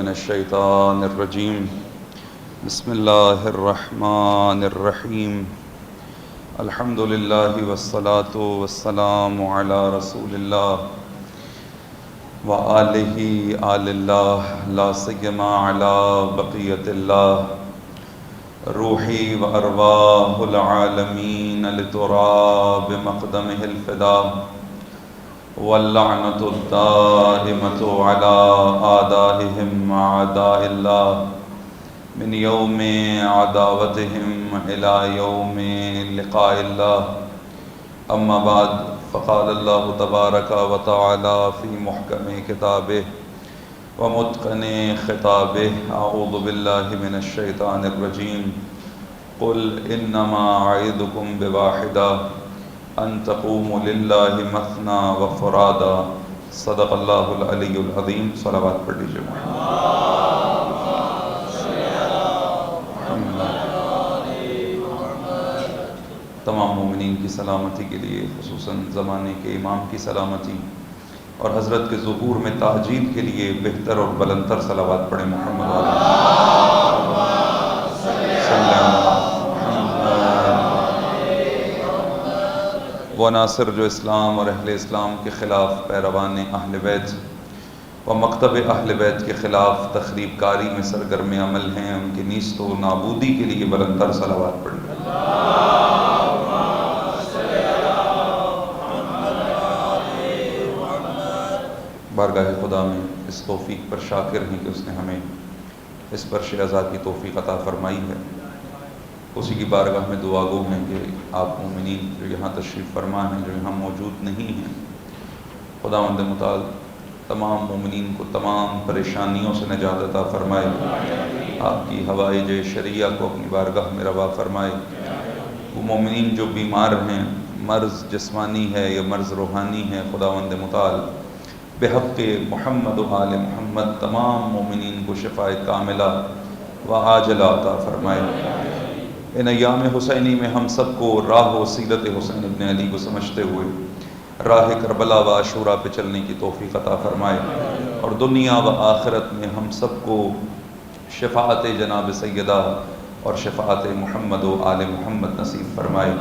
الشیطان الرجیم بسم اللہ الرحمن الرحیم الحمد للہ والصلاة والسلام علی رسول اللہ وآلہ آل اللہ لا سیما علی بقیت اللہ روحی و ارواح العالمین لترا بمقدمہ الفدا واللعنۃ الدائمۃ علی اعدائہم اعداء اللہ من یوم عداوتہم الی یوم لقاء اللہ اما بعد فقال اللہ تبارک و تعالی فی محکم کتابہ ومتقن خطابہ اعوذ باللہ من الشیطان الرجیم قل انما اعظکم بواحدہ ان تقوموا للہ مثنی وفرادا صدق اللہ العلی العظیم۔ صلوات پڑھ لیجیے۔ تمام مومنین کی سلامتی کے لیے، خصوصاً زمانے کے امام کی سلامتی اور حضرت کے ظہور میں تعجیل کے لیے بہتر اور بلندتر صلوات پڑھیں۔ محمد وہ عناصر جو اسلام اور اہل اسلام کے خلاف پیروان اہل بیت و مکتب اہل بیت کے خلاف تخریب کاری میں سرگرم عمل ہیں، ان کی نیست و نابودی کے لیے بلندتر صلوات پڑھیں۔ بارگاہ خدا میں اس توفیق پر شاکر ہیں کہ اس نے ہمیں اس برش عزا کی توفیق عطا فرمائی ہے۔ اسی کی بارگاہ میں دعا گو ہیں کہ آپ مومنین جو یہاں تشریف فرما ہیں، جو یہاں موجود نہیں ہیں، خداوند متعال تمام مومنین کو تمام پریشانیوں سے نجات عطا فرمائے، آپ کی حوائج شرعیہ کو اپنی بارگاہ میں روا فرمائے۔ وہ مومنین جو بیمار ہیں، مرض جسمانی ہے یا مرض روحانی ہے، خداوند متعال بحق محمد و آل محمد تمام مومنین کو شفاء کاملہ و عاجلہ عطا فرمائے۔ ان ایام حسینی میں ہم سب کو راہ و سیرت حسین ابن علی کو سمجھتے ہوئے راہ کربلا و عاشورہ پہ چلنے کی توفیق عطا فرمائے، اور دنیا و آخرت میں ہم سب کو شفاعت جناب سیدہ اور شفاعت محمد و آل محمد نصیب فرمائے۔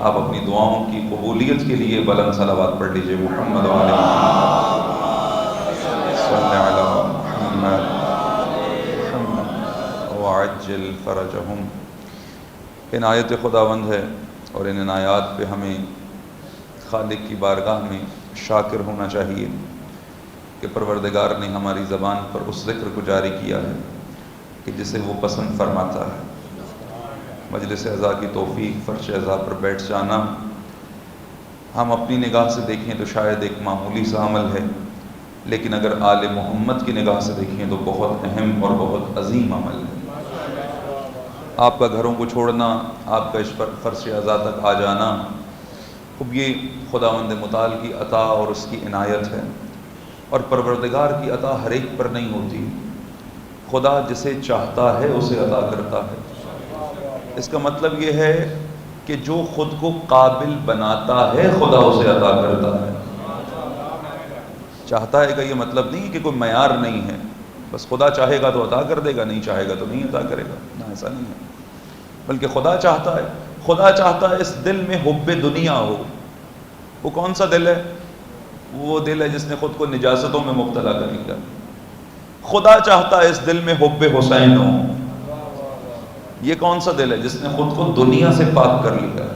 آپ اپنی دعاؤں کی قبولیت کے لیے بلند صلوات پڑھ لیجئے۔ محمد و آل محمد صلی علی محمد وعجل فرجہم۔ عنایت خداوند ہے، اور ان عنایات پہ ہمیں خالق کی بارگاہ میں شاکر ہونا چاہیے کہ پروردگار نے ہماری زبان پر اس ذکر کو جاری کیا ہے کہ جسے وہ پسند فرماتا ہے۔ مجلس عزا کی توفیق، فرش عزا پر بیٹھ جانا، ہم اپنی نگاہ سے دیکھیں تو شاید ایک معمولی سا عمل ہے، لیکن اگر آل محمد کی نگاہ سے دیکھیں تو بہت اہم اور بہت عظیم عمل ہے۔ آپ کا گھروں کو چھوڑنا، آپ کا اس پر فرش عزا تک آ جانا، اب یہ خداوند متعال کی عطا اور اس کی عنایت ہے، اور پروردگار کی عطا ہر ایک پر نہیں ہوتی۔ خدا جسے چاہتا ہے اسے عطا کرتا ہے۔ اس کا مطلب یہ ہے کہ جو خود کو قابل بناتا ہے خدا اسے عطا کرتا ہے۔ چاہتا ہے کا یہ مطلب نہیں کہ کوئی معیار نہیں ہے، بس خدا چاہے گا تو عطا کر دے گا، نہیں چاہے گا تو نہیں عطا کرے گا، نہ ایسا نہیں ہے، بلکہ خدا چاہتا ہے۔ خدا چاہتا ہے اس دل میں حب دنیا ہو۔ وہ کون سا دل ہے؟ وہ دل ہے جس نے خود کو نجاستوں میں مبتلا کر لیا۔ خدا چاہتا ہے اس دل میں حب حسین ہو۔ یہ کون سا دل ہے؟ جس نے خود کو دنیا سے پاک کر لیا،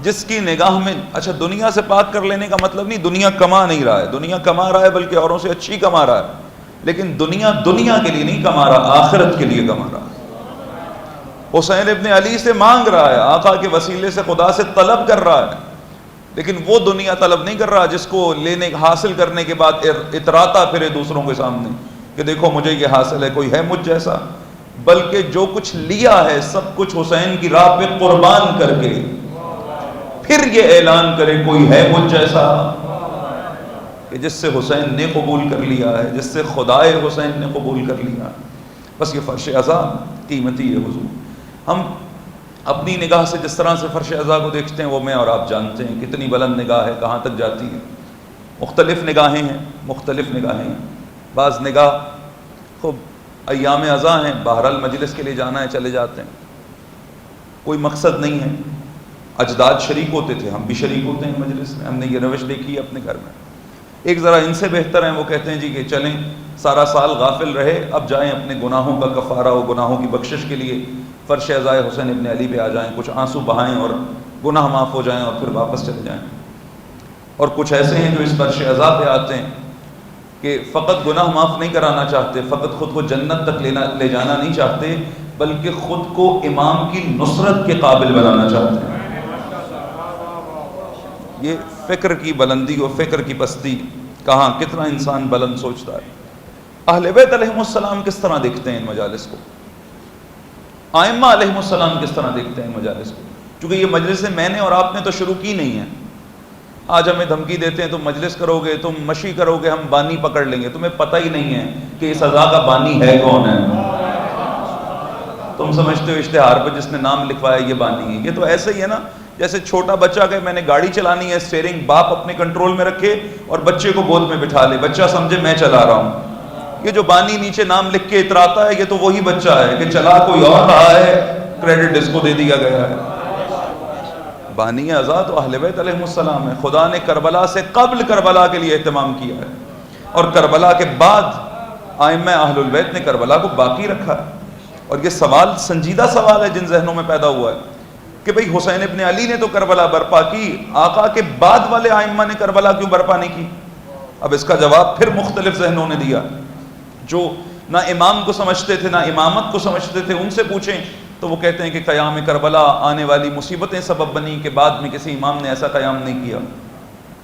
جس کی نگاہ میں، اچھا دنیا سے پاک کر لینے کا مطلب نہیں دنیا کما نہیں رہا ہے، دنیا کما رہا ہے بلکہ اوروں سے اچھی کما رہا ہے، لیکن دنیا کے لیے نہیں کما رہا، آخرت کے لیے کما رہا ہے۔ حسین ابن علی سے مانگ رہا ہے، آقا کے وسیلے سے خدا سے طلب کر رہا ہے، لیکن وہ دنیا طلب نہیں کر رہا جس کو لینے حاصل کرنے کے بعد اتراتا پھرے دوسروں کے سامنے کہ دیکھو مجھے یہ حاصل ہے، کوئی ہے مجھ جیسا، بلکہ جو کچھ لیا ہے سب کچھ حسین کی راہ پہ قربان کر کے پھر یہ اعلان کرے کوئی ہے مجھ جیسا، کہ جس سے حسین نے قبول کر لیا ہے، جس سے خدائے حسین نے قبول کر لیا۔ بس یہ فرش عزا قیمتی ہے حضور۔ ہم اپنی نگاہ سے جس طرح سے فرش عزا کو دیکھتے ہیں وہ میں اور آپ جانتے ہیں کتنی بلند نگاہ ہے، کہاں تک جاتی ہے۔ مختلف نگاہیں ہیں، مختلف نگاہیں ہیں۔ بعض نگاہ خوب ایام ازاں ہیں، بہرحال مجلس کے لیے جانا ہے چلے جاتے ہیں، کوئی مقصد نہیں ہے۔ اجداد شریک ہوتے تھے، ہم بھی شریک ہوتے ہیں مجلس میں، ہم نے یہ روش دیکھی ہے اپنے گھر میں۔ ایک ذرا ان سے بہتر ہیں، وہ کہتے ہیں جی کہ چلیں سارا سال غافل رہے، اب جائیں اپنے گناہوں کا کفارہ و گناہوں کی بخشش کے لیے فرش عزائے حسین ابن علی پہ آ جائیں، کچھ آنسو بہائیں اور گناہ معاف ہو جائیں اور پھر واپس چلے جائیں۔ اور کچھ ایسے ہیں جو اس فرش عزا پہ آتے ہیں کہ فقط گناہ معاف نہیں کرانا چاہتے، فقط خود کو جنت تک لے جانا نہیں چاہتے، بلکہ خود کو امام کی نصرت کے قابل بنانا چاہتے ہیں۔ یہ فکر کی بلندی اور فکر کی پستی کہاں، کتنا انسان بلند سوچتا ہے۔ اہل بیت علیہم السلام کس طرح دیکھتے ہیں ان مجالس کو، ائمہ علیہم السلام کس طرح دیکھتے ہیں ان مجالس کو؟ چونکہ یہ مجلسیں میں نے اور آپ نے تو شروع کی نہیں ہیں۔ آج ہمیں دھمکی دیتے ہیں تم مجلس کرو گے، تم مشی کرو گے، ہم بانی پکڑ لیں گے۔ تمہیں پتہ ہی نہیں ہے کہ اس عزا کا بانی ہے کون ہے۔ تم سمجھتے ہو اشتہار پہ جس نے نام لکھوایا یہ بانی ہے۔ یہ تو ایسے ہی ہے نا، جیسے چھوٹا بچہ کہ میں نے گاڑی چلانی ہے، اسٹیئرنگ باپ اپنے کنٹرول میں رکھے اور بچے کو گود میں بٹھا لے، بچہ سمجھے میں چلا رہا ہوں۔ یہ جو بانی نیچے نام لکھ کے اتراتا ہے، یہ تو وہی بچہ ہے کہ چلا کوئی اور رہا ہے، کریڈٹ اس کو دے دیا گیا ہے۔ بانی عزا تو اہل بیت علیہ السلام ہے۔ خدا نے کربلا سے قبل کربلا کے لیے اہتمام کیا ہے، اور کربلا کے بعد ائمہ اہل البیت نے کربلا کو باقی رکھا ہے۔ اور یہ سوال سنجیدہ سوال ہے جن ذہنوں میں پیدا ہوا ہے کہ بھئی حسین ابن علی نے تو کربلا برپا کی، آقا کے بعد والے ائمہ نے کربلا کیوں برپا نہیں کی؟ اب اس کا جواب پھر مختلف ذہنوں نے دیا۔ جو نہ امام کو سمجھتے تھے نہ امامت کو سمجھتے تھے، ان سے پوچھیں تو وہ کہتے ہیں کہ قیام کربلا آنے والی مصیبتیں سبب بنی کہ بعد میں کسی امام نے ایسا قیام نہیں کیا،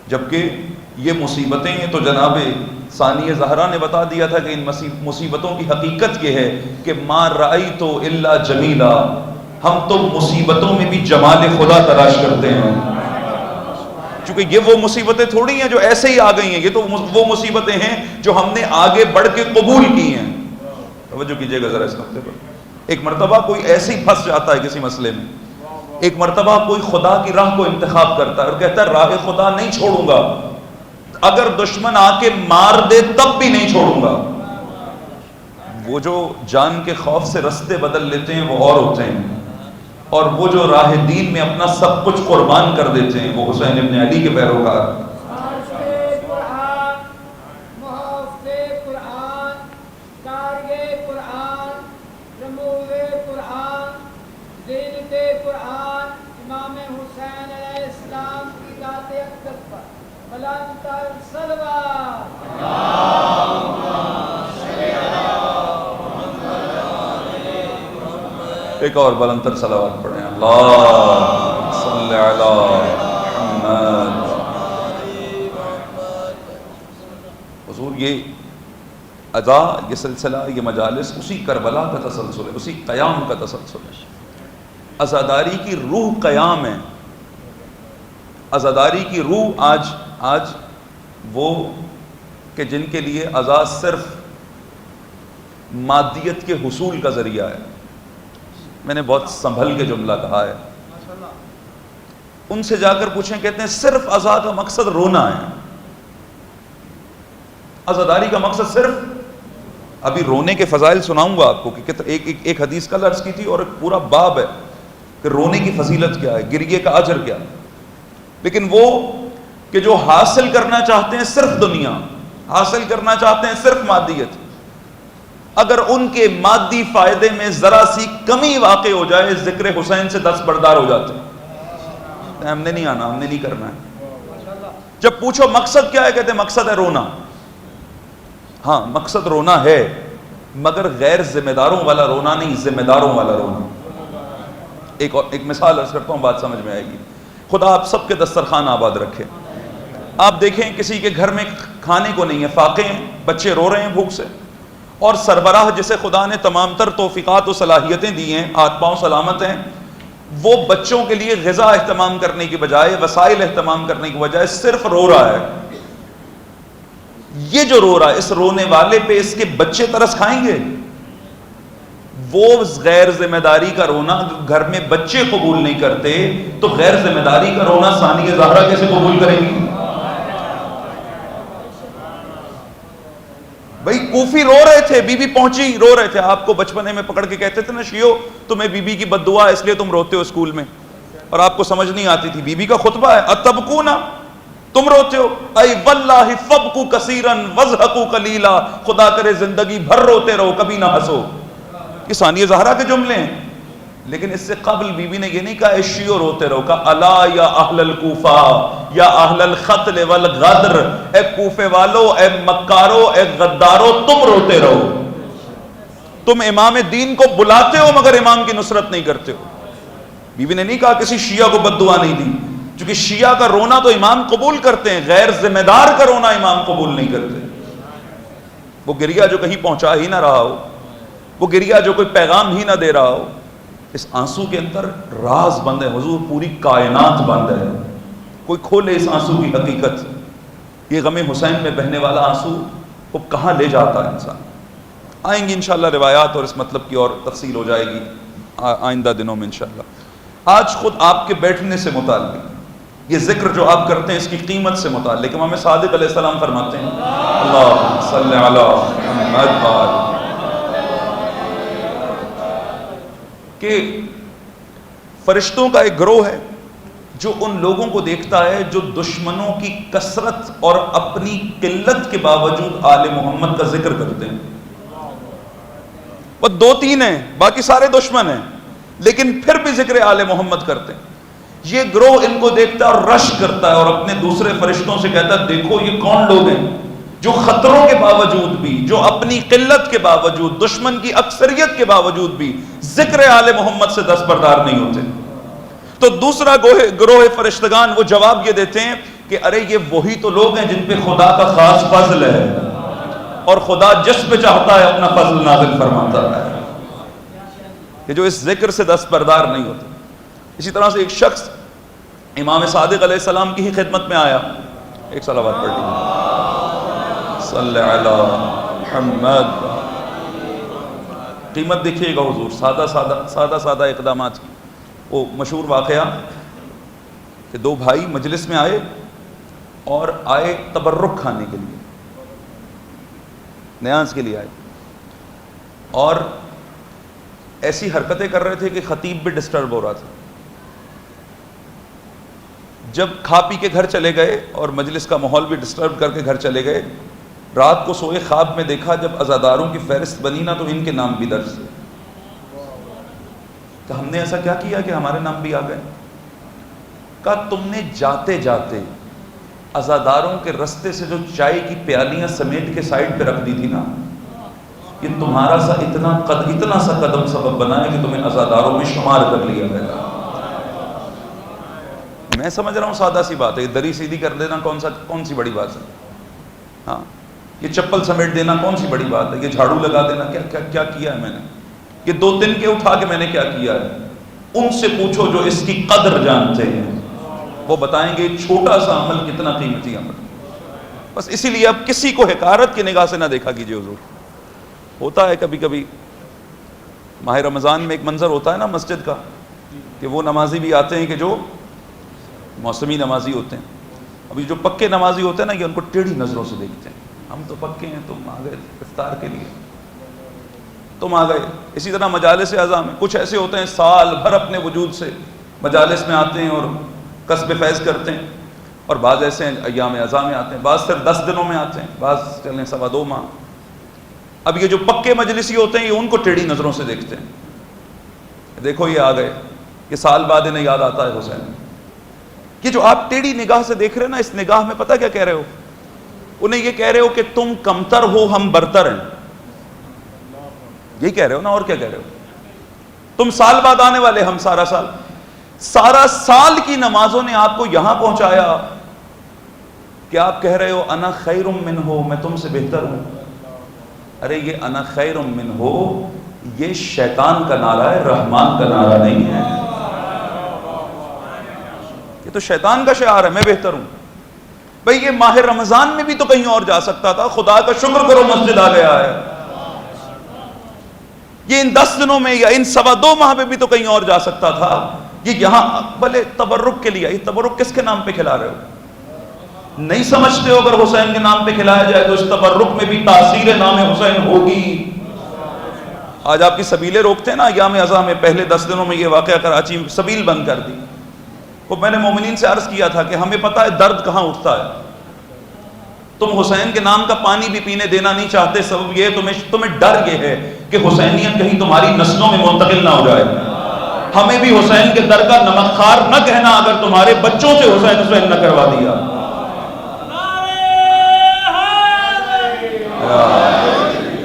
جبکہ یہ مصیبتیں تو جناب ثانی زہرا نے بتا دیا تھا کہ ان مصیبتوں کی حقیقت یہ ہے کہ ما رأیت الا جمیلا، ہم تو مصیبتوں میں بھی جمال خدا تلاش کرتے ہیں۔ چونکہ یہ وہ مصیبتیں تھوڑی ہیں جو ایسے ہی آ گئی ہیں، یہ تو وہ مصیبتیں ہیں جو ہم نے آگے بڑھ کے قبول کی ہیں۔ توجہ کیجئے گا ذرا اس نقطے پر۔ ایک مرتبہ کوئی ایسے ہی پھنس جاتا ہے کسی مسئلے میں، ایک مرتبہ کوئی خدا کی راہ کو انتخاب کرتا ہے اور کہتا ہے راہ خدا نہیں چھوڑوں گا، اگر دشمن آ کے مار دے تب بھی نہیں چھوڑوں گا۔ وہ جو جان کے خوف سے رستے بدل لیتے ہیں وہ اور ہوتے ہیں، اور وہ جو راہ دین میں اپنا سب کچھ قربان کر دیتے ہیں وہ حسین ابن علی کے پیروکار۔ ایک اور بلندر صلوات پڑھیں، اللہ صلی علی محمد۔ حضور یہ ادا، یہ سلسلہ، یہ مجالس اسی کربلا کا تسلسل ہے، اسی قیام کا تسلسل ہے۔ عزاداری کی روح قیام ہے۔ عزاداری کی روح آج وہ کہ جن کے لیے عزا صرف مادیت کے حصول کا ذریعہ ہے، میں نے بہت سنبھل کے جملہ کہا ہے، ان سے جا کر پوچھیں، کہتے ہیں صرف عزا کا مقصد رونا ہے۔ عزاداری کا مقصد صرف، ابھی رونے کے فضائل سناؤں گا آپ کو کہ ایک حدیث کل عرض کی تھی اور ایک پورا باب ہے کہ رونے کی فضیلت کیا ہے، گریے کا اجر کیا ہے۔ لیکن وہ کہ جو حاصل کرنا چاہتے ہیں صرف دنیا، حاصل کرنا چاہتے ہیں صرف مادیت، اگر ان کے مادی فائدے میں ذرا سی کمی واقع ہو جائے ذکر حسین سے دستبردار ہو جاتے ہیں۔ ہم نے نہیں آنا، ہم نے نہیں کرنا ہے۔ جب پوچھو مقصد کیا ہے، کہتے ہیں مقصد ہے رونا۔ ہاں مقصد رونا ہے، مگر غیر ذمہ داروں والا رونا نہیں، ذمہ داروں والا رونا۔ ایک مثال عرض کرتا ہوں، بات سمجھ میں آئے گی۔ خدا آپ سب کے دسترخوان آباد رکھے۔ آپ دیکھیں کسی کے گھر میں کھانے کو نہیں ہے، فاقے ہیں، بچے رو رہے ہیں بھوک سے، اور سربراہ جسے خدا نے تمام تر توفیقات و صلاحیتیں دی ہیں، ہاتھ پاؤں سلامت ہیں، وہ بچوں کے لیے غذا اہتمام کرنے کی بجائے، وسائل اہتمام کرنے کی بجائے صرف رو رہا ہے۔ یہ جو رو رہا ہے، اس رونے والے پہ اس کے بچے ترس کھائیں گے؟ وہ غیر ذمہ داری کا رونا، گھر میں بچے قبول نہیں کرتے تو غیر ذمہ داری کا رونا ثانی زہرا کیسے قبول کریں گی؟ بھائی کوفی رو رہے تھے، بی بی پہنچی رو رہے تھے. آپ کو بچپنے میں پکڑ کے کہتے تھے نا شیو تمہیں بی بی کی بد دعا اس لیے تم روتے ہو اسکول میں، اور آپ کو سمجھ نہیں آتی تھی بی بی کا خطبہ ہے. اتبکونا، تم روتے ہو. ای واللہ فبکو کثیرن وضحکو قلیلا، خدا کرے زندگی بھر روتے رہو کبھی نہ ہنسو. یہ ثانیہ زہرا کے جملے ہیں. لیکن اس سے قبل بی بی نے یہ نہیں کہا اے شیعو روتے رہو، کہا الا یا اہل الکوفہ یا اہل القتل والغدر، اے کوفے والو، اے مکارو، اے غدارو، تم روتے رہو. تم امام دین کو بلاتے ہو مگر امام کی نصرت نہیں کرتے ہو. بی بی نے نہیں کہا کسی شیعہ کو بد دعا نہیں دی، چونکہ شیعہ کا رونا تو امام قبول کرتے ہیں، غیر ذمہ دار کا رونا امام قبول نہیں کرتے. وہ گریہ جو کہیں پہنچا ہی نہ رہا ہو، وہ گریہ جو کوئی پیغام ہی نہ دے رہا ہو، اس آنسو کے اندر راز بند ہے حضور، پوری کائنات بند ہے. کوئی کھولے اس آنسو کی حقیقت. یہ غم حسین میں بہنے والا آنسو وہ کہاں لے جاتا ہے انسان. آئیں گی انشاءاللہ روایات اور اس مطلب کی اور تفصیل ہو جائے گی آئندہ دنوں میں انشاءاللہ. آج خود آپ کے بیٹھنے سے متعلق، یہ ذکر جو آپ کرتے ہیں اس کی قیمت سے متعلق امام صادق علیہ السلام فرماتے ہیں اللہم صلی علی محمد کہ فرشتوں کا ایک گروہ ہے جو ان لوگوں کو دیکھتا ہے جو دشمنوں کی کثرت اور اپنی قلت کے باوجود آل محمد کا ذکر کرتے ہیں. وہ 2-3 ہیں، باقی سارے دشمن ہیں، لیکن پھر بھی ذکر آل محمد کرتے ہیں. یہ گروہ ان کو دیکھتا ہے اور رش کرتا ہے اور اپنے دوسرے فرشتوں سے کہتا ہے دیکھو یہ کون لوگ ہیں جو خطروں کے باوجود بھی، جو اپنی قلت کے باوجود، دشمن کی اکثریت کے باوجود بھی ذکر آل محمد سے دستبردار نہیں ہوتے. تو دوسرا گروہ فرشتگان وہ جواب یہ دیتے ہیں کہ ارے یہ وہی تو لوگ ہیں جن پہ خدا کا خاص فضل ہے، اور خدا جس پہ چاہتا ہے اپنا فضل نازل فرماتا ہے، کہ جو اس ذکر سے دستبردار نہیں ہوتے. اسی طرح سے ایک شخص امام صادق علیہ السلام کی ہی خدمت میں آیا. ایک صلوات پڑھ لیجیے صلی علی محمد. قیمت دیکھیے گا حضور، سادہ سادہ اقدامات کی. وہ مشہور واقعہ کہ 2 بھائی مجلس میں آئے اور آئے تبرک کھانے کے لیے، نیاز کے لیے آئے، اور ایسی حرکتیں کر رہے تھے کہ خطیب بھی ڈسٹرب ہو رہا تھا. جب کھا پی کے گھر چلے گئے اور مجلس کا ماحول بھی ڈسٹرب کر کے گھر چلے گئے، رات کو سوئے خواب میں دیکھا جب عزاداروں کی فہرست بنی نا تو ان کے نام بھی درج تھے. کہ ہم نے ایسا کیا کیا کہ ہمارے نام بھی آ گئے؟ کہا تم نے جاتے جاتے عزاداروں کے رستے سے جو چائے کی پیالیاں سمیٹ کے سائڈ پہ رکھ دی تھی نا، یہ تمہارا سا اتنا سا قدم سبب بنا ہے کہ تمہیں عزاداروں میں شمار کر لیا گیا. میں سمجھ رہا ہوں سادہ سی بات ہے، دری سیدھی کر دینا کون سی بڑی بات ہے؟ ہاں، یہ چپل سمیٹ دینا کون سی بڑی بات ہے؟ یہ جھاڑو لگا دینا کیا کیا ہے میں نے؟ یہ 2 دن کے اٹھا کے میں نے کیا کیا ہے؟ ان سے پوچھو جو اس کی قدر جانتے ہیں، وہ بتائیں گے چھوٹا سا عمل کتنا قیمتی عمل. بس اسی لیے اب کسی کو حقارت کی نگاہ سے نہ دیکھا کیجیے حضور. ہوتا ہے کبھی کبھی ماہ رمضان میں ایک منظر ہوتا ہے نا مسجد کا، کہ وہ نمازی بھی آتے ہیں کہ جو موسمی نمازی ہوتے ہیں. ابھی جو پکے نمازی ہوتے ہیں نا، یہ ان کو ٹیڑھی نظروں سے دیکھتے ہیں. ہم تو پکے ہیں، تم آ گئے افطار کے لیے، تم آ گئے. اسی طرح مجالس اعضاء میں کچھ ایسے ہوتے ہیں سال بھر اپنے وجود سے مجالس میں آتے ہیں اور کسب فیض کرتے ہیں، اور بعض ایسے ہیں ایام اعضاء میں آتے ہیں، بعض صرف 10 دنوں میں آتے ہیں، بعض چلیں 2.25 ماہ. اب یہ جو پکے مجلسی ہوتے ہیں یہ ان کو ٹیڑھی نظروں سے دیکھتے ہیں. دیکھو یہ آ گئے، یہ سال بعد انہیں یاد آتا ہے حسین. کہ جو آپ ٹیڑھی نگاہ سے دیکھ رہے ہیں نا، اس نگاہ میں پتہ کیا کہہ رہے ہو؟ انہیں یہ کہہ رہے ہو کہ تم کمتر ہو، ہم برتر ہیں. یہی کہہ رہے ہو نا، اور کیا کہہ رہے ہو؟ تم سال بعد آنے والے، ہم سارا سال کی نمازوں نے آپ کو یہاں پہنچایا کہ آپ کہہ رہے ہو انا خیر منہ، میں تم سے بہتر ہوں. ارے یہ انا خیر منہ یہ شیطان کا نعرہ ہے، رحمان کا نعرہ نہیں ہے. یہ تو شیطان کا شعار ہے، میں بہتر ہوں. بھئی یہ ماہ رمضان میں بھی تو کہیں اور جا سکتا تھا. خدا کا شکر کرو مسجد آ گیا ہے. یہ ان 10 دنوں میں یا ان 2.25 ماہ میں بھی تو کہیں اور جا سکتا تھا. یہ یہاں بھلے تبرک کے لیے، یہ تبرک کس کے نام پہ کھلا رہے ہو؟ نہیں سمجھتے ہو اگر حسین کے نام پہ کھلایا جائے تو اس تبرک میں بھی تاثیر نام حسین ہوگی؟ آج آپ کی سبیلیں روکتے ہیں نا ایام ازاں میں، پہلے 10 دنوں میں یہ واقعہ کراچی میں سبیل بند کر دی. تو میں نے مومنین سے عرض کیا تھا کہ ہمیں پتہ ہے درد کہاں اٹھتا ہے. تم حسین کے نام کا پانی بھی پینے دینا نہیں چاہتے، سبب یہ تمہیں ڈر یہ ہے کہ حسینیت کہیں تمہاری نسلوں میں منتقل نہ ہو جائے. ہمیں بھی حسین کے در کا نمک خوار نہ کہنا اگر تمہارے بچوں سے حسین نہ کروا دیا.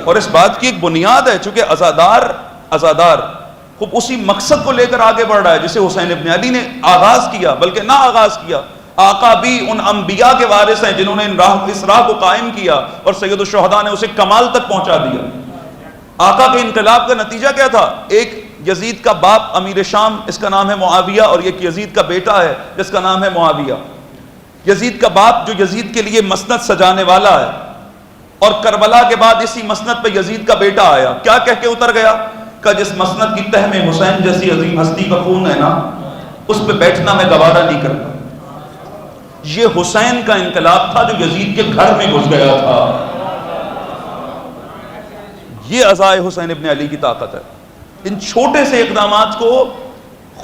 اور اس بات کی ایک بنیاد ہے، چونکہ ازادار خوب اسی مقصد کو لے کر آگے بڑھ رہا ہے جسے حسین ابن علی نے آغاز کیا، بلکہ نہ آغاز کیا. آقا بھی ان انبیاء کے وارث ہیں جنہوں نے اس راہ کو قائم کیا، اور سید الشہداء نے اسے کمال تک پہنچا دیا. آقا کے انقلاب کا نتیجہ کیا تھا؟ ایک یزید کا باپ امیر شام، اس کا نام ہے معاویہ، اور ایک یزید کا بیٹا ہے جس کا نام ہے معاویہ. یزید کا باپ جو یزید کے لیے مسند سجانے والا ہے، اور کربلا کے بعد اسی مسند پہ یزید کا بیٹا آیا، کیا کہہ کے اتر گیا کہ جس مسند کی تہ میں حسین جیسی عظیم ہستی کا خون ہے نا، اس پہ بیٹھنا میں گوارا نہیں کرتا. یہ حسین کا انقلاب تھا جو یزید کے گھر میں گھس گیا تھا. یہ عزائے حسین ابن علی کی طاقت ہے. ان چھوٹے سے اقدامات کو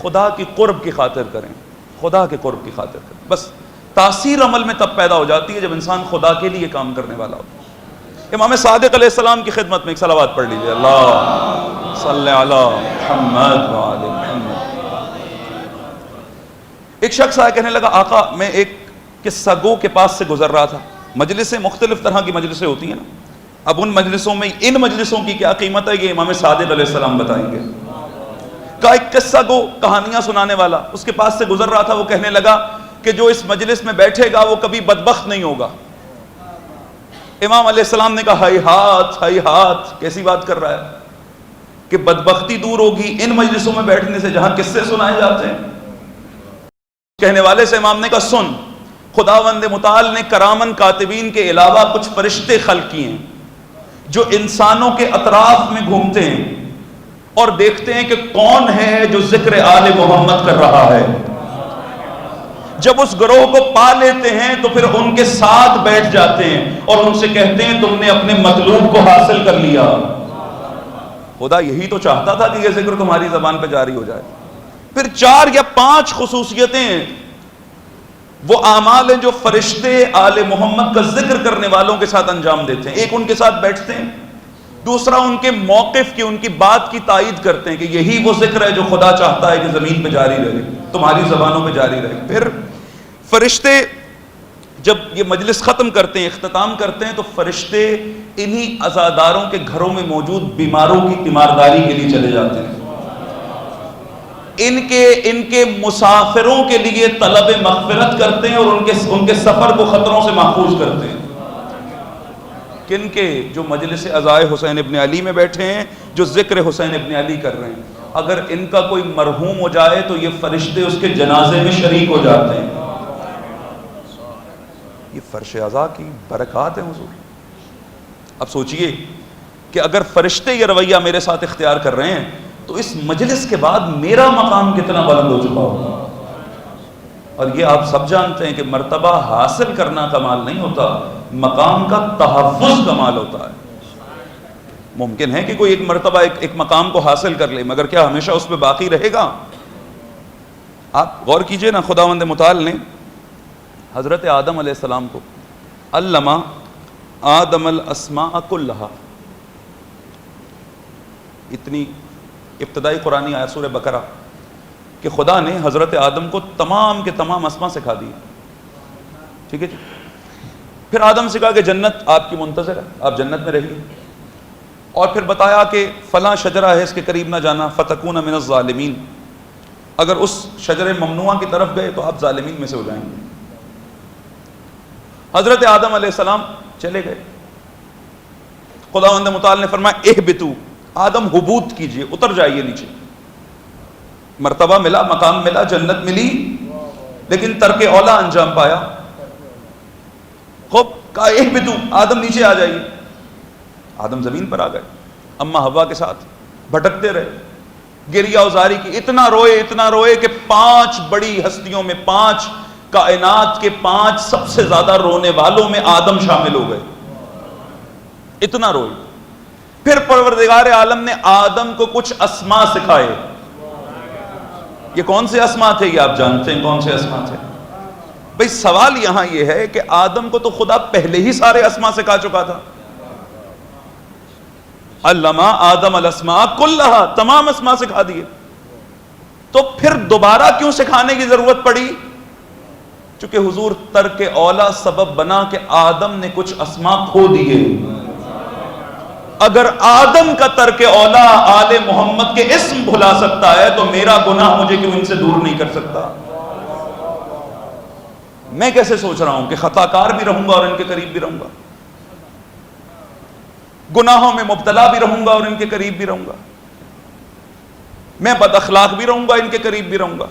خدا کی قرب کی خاطر کریں، خدا کے قرب کی خاطر کریں. بس تاثیر عمل میں تب پیدا ہو جاتی ہے جب انسان خدا کے لیے کام کرنے والا ہو. امام صادق علیہ السلام کی خدمت میں ایک صلوات پڑھ لیجئے. اللہ صلی علی محمد وعلی محمد. ایک شخص آیا، کہنے لگا آقا میں ایک قصہ گو کے پاس سے گزر رہا تھا. مجلسیں مختلف طرح کی مجلسیں ہوتی ہیں نا، اب ان مجلسوں میں ان مجلسوں کی کیا قیمت ہے یہ امام صادق علیہ السلام بتائیں گے. کا ایک قصہ گو کہانیاں سنانے والا اس کے پاس سے گزر رہا تھا. وہ کہنے لگا کہ جو اس مجلس میں بیٹھے گا وہ کبھی بدبخت نہیں ہوگا. امام علیہ السلام نے کہا ہائی ہاتھ کیسی بات کر رہا ہے کہ بدبختی دور ہوگی ان مجلسوں میں بیٹھنے سے جہاں قصے سنائے جاتے ہیں. کہنے والے سے امام نے کہا سن، خداوند متعال نے کرامن کاتبین کے علاوہ کچھ فرشتے خلق کیے ہیں جو انسانوں کے اطراف میں گھومتے ہیں اور دیکھتے ہیں کہ کون ہے جو ذکر آل محمد کر رہا ہے. جب اس گروہ کو پا لیتے ہیں تو پھر ان کے ساتھ بیٹھ جاتے ہیں اور ان سے کہتے ہیں تم نے اپنے مطلوب کو حاصل کر لیا. خدا یہی تو چاہتا تھا کہ یہ ذکر تمہاری زبان پہ جاری ہو جائے. پھر 4 یا 5 خصوصیتیں وہ اعمال ہیں جو فرشتے آل محمد کا ذکر کرنے والوں کے ساتھ انجام دیتے ہیں. ایک ان کے ساتھ بیٹھتے ہیں، دوسرا ان کے موقف کی ان کی بات کی تائید کرتے ہیں کہ یہی وہ ذکر ہے جو خدا چاہتا ہے کہ زمین پہ جاری رہے، تمہاری زبانوں پہ جاری رہے. پھر فرشتے جب یہ مجلس ختم کرتے ہیں، اختتام کرتے ہیں، تو فرشتے انہی عزاداروں کے گھروں میں موجود بیماروں کی تیمارداری کے لیے چلے جاتے ہیں. ان کے مسافروں کے لیے طلب مغفرت کرتے ہیں اور ان کے سفر کو خطروں سے محفوظ کرتے ہیں. کن کے؟ جو مجلس عزائے حسین ابن علی میں بیٹھے ہیں، جو ذکر حسین ابن علی کر رہے ہیں. اگر ان کا کوئی مرحوم ہو جائے تو یہ فرشتے اس کے جنازے میں شریک ہو جاتے ہیں. یہ فرش عزا کی برکات ہیں حضور. اب سوچئے کہ اگر فرشتے یہ رویہ میرے ساتھ اختیار کر رہے ہیں تو اس مجلس کے بعد میرا مقام کتنا بلند ہو چکا ہوگا. اور یہ آپ سب جانتے ہیں کہ مرتبہ حاصل کرنا کمال نہیں ہوتا، مقام کا تحفظ کمال ہوتا ہے. ممکن ہے کہ کوئی ایک مرتبہ ایک مقام کو حاصل کر لے، مگر کیا ہمیشہ اس پہ باقی رہے گا؟ آپ غور کیجئے نا، خداوند متعال نے حضرت آدم علیہ السلام کو علمہ آدم الاسماء کلہا، اتنی ابتدائی قرآنی آیت سورہ بقرہ کہ خدا نے حضرت آدم کو تمام کے تمام اسماء سکھا دی. ٹھیک ہے جی. پھر آدم سے کہا کہ جنت آپ کی منتظر ہے، آپ جنت میں رہیے. اور پھر بتایا کہ فلاں شجرہ ہے اس کے قریب نہ جانا فتکون من الظالمین، اگر اس شجر ممنوعہ کی طرف گئے تو آپ ظالمین میں سے ہو جائیں گے. حضرت آدم علیہ السلام چلے گئے. خداوند متعال نے فرمایا اہبتو، آدم حبوط کیجئے، اتر جائیے نیچے. مرتبہ ملا، مقام ملا، جنت ملی، لیکن ترک اولا انجام پایا. خوب کہا اہبتو، آدم نیچے آ جائیے. آدم زمین پر آ گئے، اما حوا کے ساتھ بھٹکتے رہے، گریہ ازاری کی، اتنا روئے کہ 5 بڑی ہستیوں میں 5 کائنات کے 5 سب سے زیادہ رونے والوں میں آدم شامل ہو گئے، اتنا روئے۔ پھر پروردگار عالم نے آدم کو کچھ اسماء سکھائے۔ یہ کون سے اسماء تھے؟ یہ آپ جانتے ہیں کون سے اسماء تھے؟ بھئی سوال یہاں یہ ہے کہ آدم کو تو خدا پہلے ہی سارے اسماء سکھا چکا تھا، علمہ آدم الاسماء کلہا، تمام اسماء سکھا دیے، تو پھر دوبارہ کیوں سکھانے کی ضرورت پڑی؟ چونکہ حضور ترک اولا سبب بنا کہ آدم نے کچھ اسماء کھو دیے۔ اگر آدم کا ترک اولا آل محمد کے اسم بھلا سکتا ہے تو میرا گناہ مجھے کیوں ان سے دور نہیں کر سکتا؟ میں کیسے سوچ رہا ہوں کہ خطا کار بھی رہوں گا اور ان کے قریب بھی رہوں گا، گناہوں میں مبتلا بھی رہوں گا اور ان کے قریب بھی رہوں گا، میں بد اخلاق بھی رہوں گا ان کے قریب بھی رہوں گا۔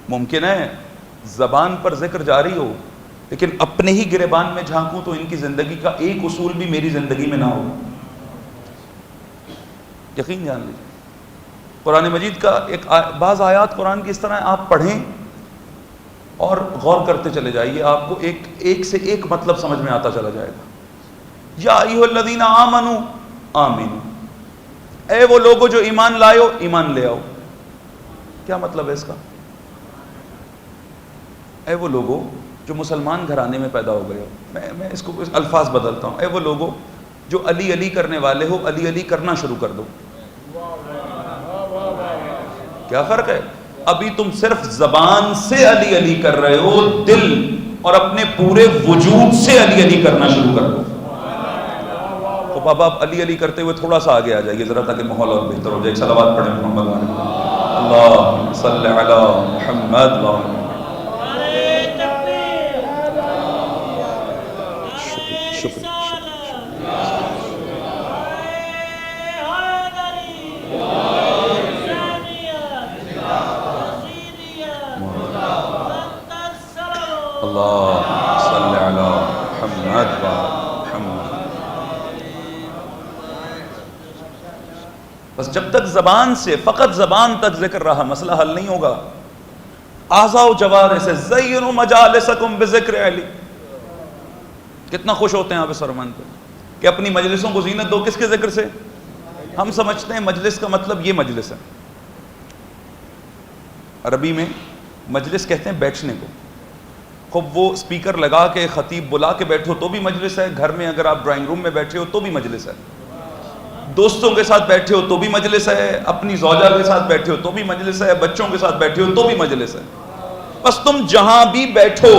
ممکن ہے زبان پر ذکر جاری ہو لیکن اپنے ہی گریبان میں جھانکوں تو ان کی زندگی کا ایک اصول بھی میری زندگی میں نہ ہو۔ یقین جان لیجیے، قرآن مجید کا بعض آیات قرآن کی اس طرح آپ پڑھیں اور غور کرتے چلے جائیے، آپ کو ایک سے ایک مطلب سمجھ میں آتا چلا جائے گا۔ یا ایھا الذین آمنوا آمنوا، اے وہ لوگوں جو ایمان لائے ہو ایمان لے آؤ۔ کیا مطلب ہے اس کا؟ اے وہ لوگوں جو مسلمان گھرانے میں پیدا ہو گئے ہو، میں اس کو الفاظ بدلتا ہوں، اے وہ لوگوں جو علی علی کرنے والے ہو، علی علی کرنا شروع کر دو۔ کیا فرق ہے؟ ابھی تم صرف زبان سے علی علی کر رہے ہو، دل اور اپنے پورے وجود سے علی علی کرنا شروع کر دو۔ تو بابا آپ علی علی کرتے ہوئے تھوڑا سا آگے آ جائیے ذرا تاکہ ماحول اور بہتر ہو جائے۔ صلوات پڑھیں محمد علیہ، اللہم صلی علی محمد وعلی۔ اللہم صلی علی محمد وعلی۔ بس جب تک زبان سے، فقط زبان تک ذکر رہا مسئلہ حل نہیں ہوگا۔ اعضاء و جوارح سے زینوا مجالسکم بذکر علی۔ کتنا خوش ہوتے ہیں آپ اس فرمان پہ کہ اپنی مجلسوں کو زینت دو، کس کے ذکر سے؟ ہم سمجھتے ہیں مجلس کا مطلب یہ مجلس ہے، عربی میں مجلس کہتے ہیں بیٹھنے کو۔ خوب وہ اسپیکر لگا کے خطیب بلا کے بیٹھو تو بھی مجلس ہے، گھر میں اگر آپ ڈرائنگ روم میں بیٹھے ہو تو بھی مجلس ہے، دوستوں کے ساتھ بیٹھے ہو تو بھی مجلس ہے، اپنی زوجہ کے ساتھ بیٹھے ہو تو بھی مجلس ہے، بچوں کے ساتھ بیٹھے ہو تو بھی مجلس ہے۔ بس تم جہاں بھی بیٹھو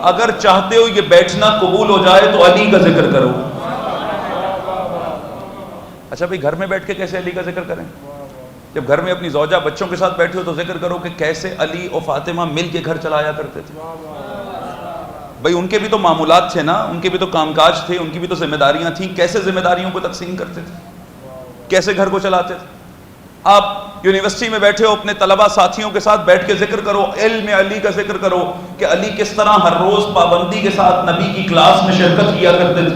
اگر چاہتے ہو یہ بیٹھنا قبول ہو جائے تو علی کا ذکر کرو۔ اچھا بھئی گھر میں بیٹھ کے کیسے علی کا ذکر کریں؟ جب گھر میں اپنی زوجہ بچوں کے ساتھ بیٹھے ہو تو ذکر کرو کہ کیسے علی اور فاطمہ مل کے گھر چلایا کرتے تھے۔ بھئی ان کے بھی تو معمولات تھے نا، ان کے بھی تو کام کاج تھے، ان کی بھی تو ذمہ داریاں تھیں، کیسے ذمہ داریوں کو تقسیم کرتے تھے، کیسے گھر کو چلاتے تھے۔ آپ یونیورسٹی میں بیٹھے ہو اپنے طلبہ ساتھیوں کے ساتھ بیٹھ کے ذکر کرو، علم علی کا ذکر کرو کہ علی کس طرح ہر روز پابندی کے ساتھ نبی کی کلاس میں شرکت کیا کرتے تھے۔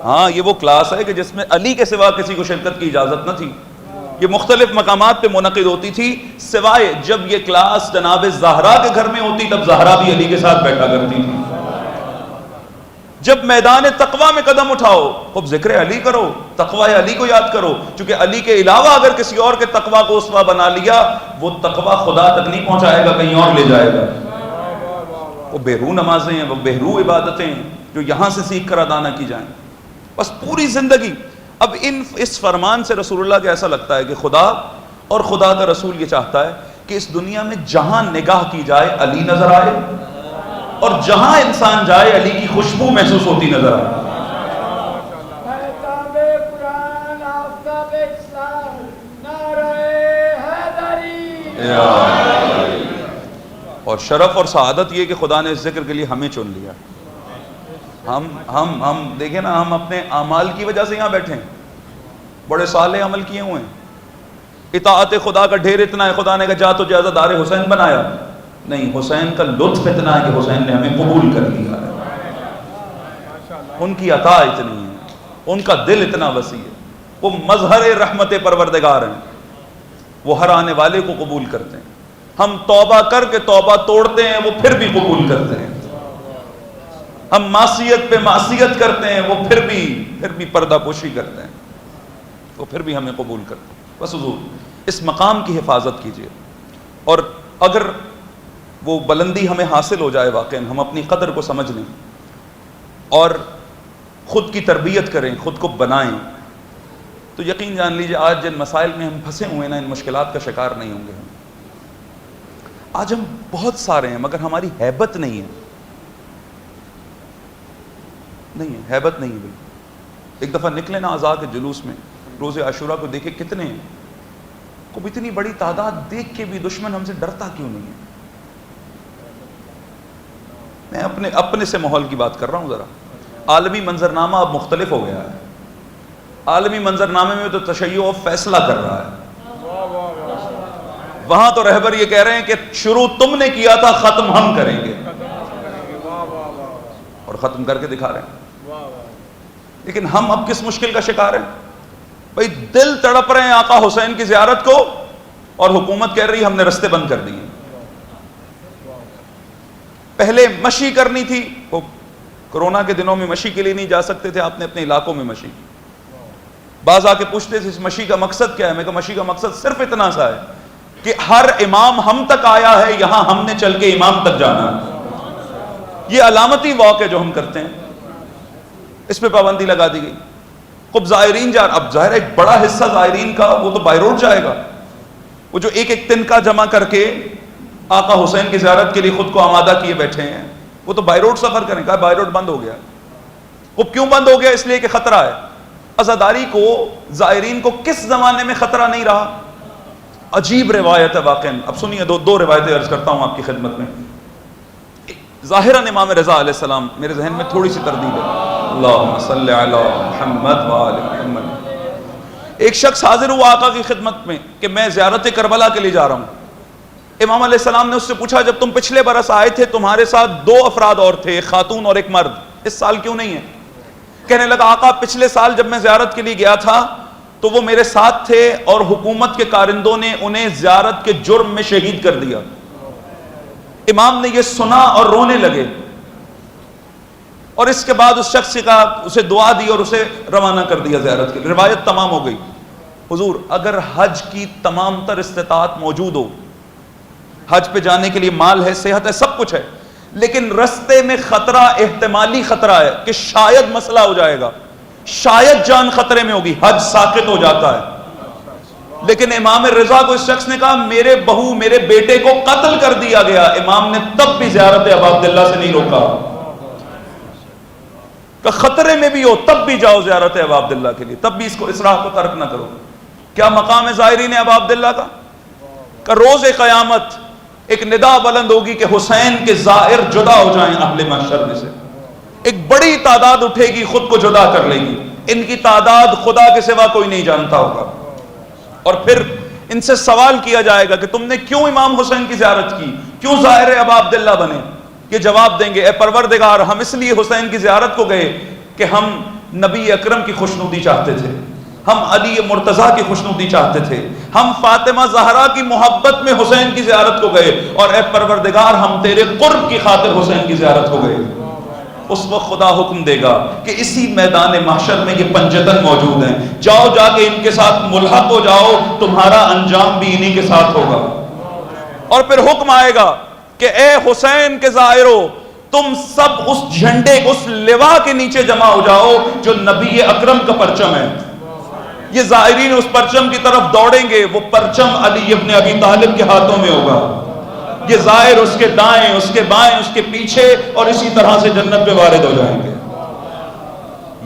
ہاں یہ وہ کلاس ہے کہ جس میں علی کے سوا کسی کو شرکت کی اجازت نہ تھی، یہ مختلف مقامات پہ منعقد ہوتی تھی، سوائے جب یہ کلاس جناب زہرا کے گھر میں ہوتی تب زہرا بھی علی کے ساتھ بیٹھا کرتی تھی۔ جب میدان تقوی میں قدم اٹھاؤ خوب ذکر علی کرو، تقوی علی کو یاد کرو، چونکہ علی کے علاوہ اگر کسی اور کے تقوی کو اسوہ بنا لیا وہ تقوی خدا تک نہیں پہنچائے گا، کہیں اور لے جائے گا۔ وہ بہرو نمازیں ہیں، وہ بہرو عبادتیں ہیں جو یہاں سے سیکھ کر ادا نہ کی جائیں۔ بس پوری زندگی اب اس فرمان سے رسول اللہ کے ایسا لگتا ہے کہ خدا اور خدا کا رسول یہ چاہتا ہے کہ اس دنیا میں جہاں نگاہ کی جائے علی نظر آئے اور جہاں انسان جائے علی کی خوشبو محسوس ہوتی نظر آئے۔ اور شرف اور سعادت یہ کہ خدا نے اس ذکر کے لیے ہمیں چن لیا۔ ہم دیکھیں نا، ہم اپنے اعمال کی وجہ سے یہاں بیٹھے ہیں، بڑے صالح عمل کیے ہوئے ہیں، اطاعت خدا کا ڈھیر اتنا ہے، خدا نے کہا جا تجھے عزادار حسین بنایا، نہیں حسین کا لطف اتنا ہے کہ حسین نے ہمیں قبول کر لیا ہے۔ ان کی عطا اتنی ہے، ان کا دل اتنا وسیع ہے، وہ مظہر رحمت پروردگار ہیں، وہ ہر آنے والے کو قبول کرتے ہیں۔ ہم توبہ کر کے توبہ توڑتے ہیں، وہ پھر بھی قبول کرتے ہیں۔ ہم معصیت پہ معصیت کرتے ہیں، وہ پھر بھی پردہ پوشی کرتے ہیں، وہ پھر بھی ہمیں قبول کرتے ہیں۔ بس حضور اس مقام کی حفاظت کیجیے، اور اگر وہ بلندی ہمیں حاصل ہو جائے، واقعاً ہم اپنی قدر کو سمجھ لیں اور خود کی تربیت کریں، خود کو بنائیں، تو یقین جان لیجیے آج جن مسائل میں ہم پھنسے ہوئے ہیں نا، ان مشکلات کا شکار نہیں ہوں گے ہم۔ آج ہم بہت سارے ہیں مگر ہماری ہیبت نہیں ہے، ہیبت نہیں ہے بالکل۔ ایک دفعہ نکلے نا آزاد کے جلوس میں، روز عاشورہ کو دیکھے کتنے ہیں، کو اتنی بڑی تعداد دیکھ کے بھی دشمن ہم سے ڈرتا کیوں نہیں ہے؟ میں اپنے سے ماحول کی بات کر رہا ہوں ذرا۔ عالمی منظرنامہ اب مختلف ہو گیا ہے، عالمی منظرنامے میں تو تشیع فیصلہ کر رہا ہے، وہاں تو رہبر یہ کہہ رہے ہیں کہ شروع تم نے کیا تھا، ختم ہم کریں گے، اور ختم کر کے دکھا رہے ہیں۔ لیکن ہم اب کس مشکل کا شکار ہیں بھائی؟ دل تڑپ رہے ہیں آقا حسین کی زیارت کو، اور حکومت کہہ رہی ہم نے رستے بند کر دیے۔ پہلے مشی کرنی تھی، وہ کرونا کے دنوں میں مشی کے لیے نہیں جا سکتے تھے، آپ نے اپنے علاقوں میں مشی۔ بعض آ کے پوچھتے تھے اس مشی کا مقصد کیا ہے؟ میں کہا مشی کا مقصد صرف اتنا سا ہے کہ ہر امام ہم تک آیا ہے، یہاں ہم نے چل کے امام تک جانا ہے۔ یہ علامتی واک ہے جو ہم کرتے ہیں، اس پہ پابندی لگا دی گئی۔ خب زائرین اب ظاہر ہے ایک بڑا حصہ زائرین کا وہ تو بائی روڈ جائے گا، وہ جو ایک تنکا جمع کر کے آقا حسین کی زیارت کے لیے خود کو آمادہ کیے بیٹھے ہیں، وہ تو بائی روڈ سفر کریں۔ کہا بائی روڈ بند ہو گیا۔ وہ کیوں بند ہو گیا؟ اس لیے کہ خطرہ ہے۔ عزاداری کو، زائرین کو کس زمانے میں خطرہ نہیں رہا؟ عجیب روایت ہے واقعا۔ اب سنیے دو روایتیں عرض کرتا ہوں آپ کی خدمت میں۔ ظاہراً امام رضا علیہ السلام، میرے ذہن میں تھوڑی سی تردید ہے، اللہم صلی علی محمد وآل محمد۔ ایک شخص حاضر ہوا آقا کی خدمت میں کہ میں زیارت کربلا کے لیے جا رہا ہوں۔ امام علیہ السلام نے اس سے پوچھا جب تم پچھلے برس آئے تھے تمہارے ساتھ 2 افراد اور تھے، ایک خاتون اور ایک مرد، اس سال کیوں نہیں ہے؟ کہنے لگا آقا پچھلے سال جب میں زیارت کے لیے گیا تھا تو وہ میرے ساتھ تھے، اور حکومت کے کارندوں نے انہیں زیارت کے جرم میں شہید کر دیا۔ امام نے یہ سنا اور رونے لگے، اور اس کے بعد اس شخص کا اسے دعا دی اور اسے روانہ کر دیا زیارت کے لیے۔ روایت تمام ہو گئی۔ حضور اگر حج کی تمام تر استطاعت موجود ہو، حج پہ جانے کے لیے مال ہے، صحت ہے، سب کچھ ہے، لیکن رستے میں خطرہ، احتمالی خطرہ ہے کہ شاید مسئلہ ہو جائے گا، شاید جان خطرے میں ہوگی، حج ساقط ہو جاتا ہے۔ لیکن امام رضا کو اس شخص نے کہا میرے بہو میرے بیٹے کو قتل کر دیا گیا، امام نے تب بھی زیارت ابا عبداللہ سے نہیں روکا کہ خطرے میں بھی ہو تب بھی جاؤ زیارت ابا عبداللہ کے لیے، تب بھی اس راہ کو ترک نہ کرو۔ کیا مقام ہے زائرین ابا عبداللہ کا؟ کہ روز قیامت ایک ندا بلند ہوگی کہ حسین کے زائر جدا ہو جائیں اہل محشر میں سے، ایک بڑی تعداد اٹھے گی خود کو جدا کر لے گی، ان کی تعداد خدا کے سوا کوئی نہیں جانتا ہوگا، اور پھر ان سے سوال کیا جائے گا کہ تم نے کیوں امام حسین کی زیارت کی، کیوں زائر ابا عبداللہ بنے؟ یہ جواب دیں گے اے پروردگار ہم اس لیے حسین کی زیارت کو گئے کہ ہم نبی اکرم کی خوشنودی چاہتے تھے، ہم علی مرتضیٰ کی خوشنودی چاہتے تھے، ہم فاطمہ زہرا کی محبت میں حسین کی زیارت کو گئے، اور اے پروردگار ہم تیرے قرب کی خاطر حسین کی زیارت کو گئے۔ اس وقت خدا حکم دے گا کہ اسی میدان محشر میں یہ پنجتن موجود ہیں، جاؤ جا کے ان کے ساتھ ملحق ہو جاؤ، تمہارا انجام بھی انہی کے ساتھ ہوگا۔ اور پھر حکم آئے گا کہ اے حسین کے زائرو تم سب اس جھنڈے اس لوا کے نیچے جمع ہو جاؤ جو نبی اکرم کا پرچم ہے۔ یہ زائرین اس پرچم کی طرف دوڑیں گے، وہ پرچم علی ابن ابی طالب کے ہاتھوں میں ہوگا، یہ زائر اس کے دائیں اس کے بائیں اس کے پیچھے، اور اسی طرح سے جنت پہ وارد ہو جائیں گے۔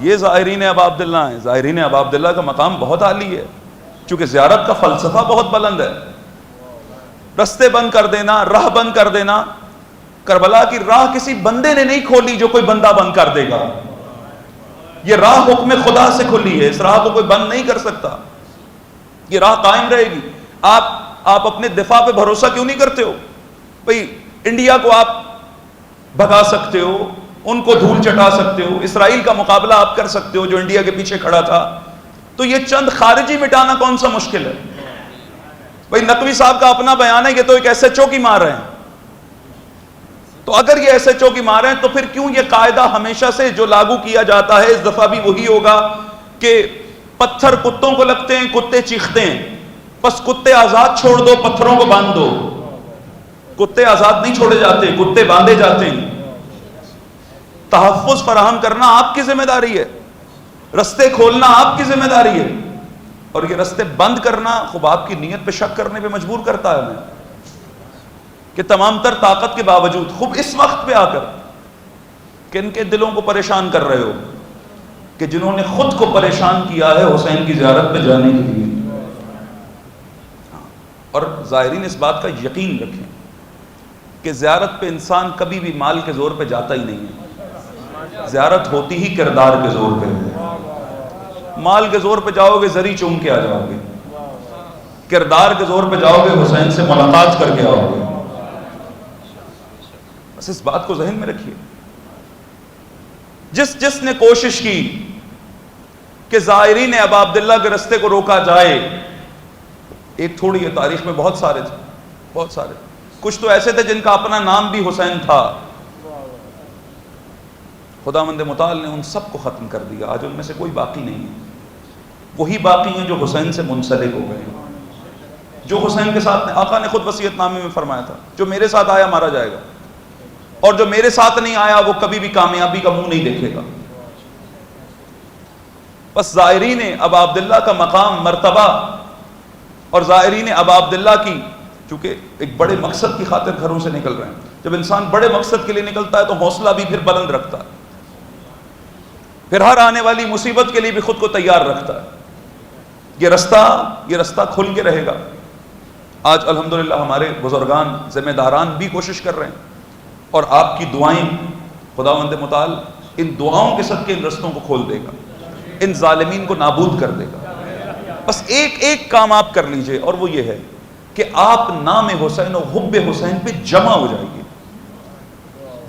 یہ زائرین ابا عبداللہ ہیں۔ زائرین ابا عبداللہ کا مقام بہت عالی ہے، چونکہ زیارت کا فلسفہ بہت بلند ہے۔ رستے بند کر دینا، راہ بند کر دینا، کربلا کی راہ کسی بندے نے نہیں کھولی جو کوئی بندہ بند کر دے گا، یہ راہ حکم خدا سے کھلی ہے، اس راہ کو کوئی بند نہیں کر سکتا، یہ راہ قائم رہے گی۔ آپ اپنے دفاع پہ بھروسہ کیوں نہیں کرتے ہو؟ بھئی انڈیا کو آپ بھگا سکتے ہو، ان کو دھول چٹا سکتے ہو، اسرائیل کا مقابلہ آپ کر سکتے ہو جو انڈیا کے پیچھے کھڑا تھا، تو یہ چند خارجی مٹانا کون سا مشکل ہے؟ بھائی نقوی صاحب کا اپنا بیان ہے، یہ تو ایک ایس ایچ او کی مار رہے ہیں، تو اگر یہ ایس ایچ او کی مار رہے ہیں تو پھر کیوں یہ قاعدہ ہمیشہ سے جو لاگو کیا جاتا ہے اس دفعہ بھی وہی ہوگا کہ پتھر کتوں کو لگتے ہیں، کتے چیختے ہیں، بس کتے آزاد چھوڑ دو، پتھروں کو باندھ دو. کتے آزاد نہیں چھوڑے جاتے، کتے باندھے جاتے ہیں. تحفظ فراہم کرنا آپ کی ذمہ داری ہے، رستے کھولنا آپ کی ذمہ داری ہے، اور یہ رستے بند کرنا خوب آپ کی نیت پہ شک کرنے پہ مجبور کرتا ہے ہمیں کہ تمام تر طاقت کے باوجود خوب اس وقت پہ آ کر کن کے دلوں کو پریشان کر رہے ہو کہ جنہوں نے خود کو پریشان کیا ہے حسین کی زیارت پہ جانے کے لیے. اور زائرین اس بات کا یقین رکھیں کہ زیارت پہ انسان کبھی بھی مال کے زور پہ جاتا ہی نہیں ہے، زیارت ہوتی ہی کردار کے زور پہ ہے. مال کے زور پہ جاؤ گے زری چوم کے آ جاؤ گے، کردار کے زور پہ جاؤ گے حسین سے ملاقات کر کے آؤ گے. بس اس بات کو ذہن میں رکھیے. جس نے کوشش کی کہ زائرین ابا عبداللہ کے رستے کو روکا جائے، ایک تھوڑی ہے تاریخ میں بہت سارے تھے، بہت سارے، کچھ تو ایسے تھے جن کا اپنا نام بھی حسین تھا. خداوند متعال نے ان سب کو ختم کر دیا. آج ان میں سے کوئی باقی نہیں ہے. وہی باقی ہیں جو حسین سے منسلک ہو گئے، جو حسین کے ساتھ آقا نے خود وصیت نامے میں فرمایا تھا جو میرے ساتھ آیا مارا جائے گا، اور جو میرے ساتھ نہیں آیا وہ کبھی بھی کامیابی کا منہ نہیں دیکھے گا. بس زائرین ابا عبداللہ کا مقام، مرتبہ، اور زائرین ابا عبداللہ کی، چونکہ ایک بڑے مقصد کی خاطر گھروں سے نکل رہے ہیں. جب انسان بڑے مقصد کے لیے نکلتا ہے تو حوصلہ بھی پھر بلند رکھتا ہے، پھر ہر آنے والی مصیبت کے لیے بھی خود کو تیار رکھتا ہے. یہ رستہ کھل کے رہے گا. آج الحمدللہ ہمارے بزرگان ذمہ داران بھی کوشش کر رہے ہیں، اور آپ کی دعائیں خداوند متعال ان دعاؤں کے صدقے ان رستوں کو کھول دے گا، ان ظالمین کو نابود کر دے گا. بس ایک کام آپ کر لیجئے، اور وہ یہ ہے کہ آپ نام حسین و حب حسین پہ جمع ہو جائیے.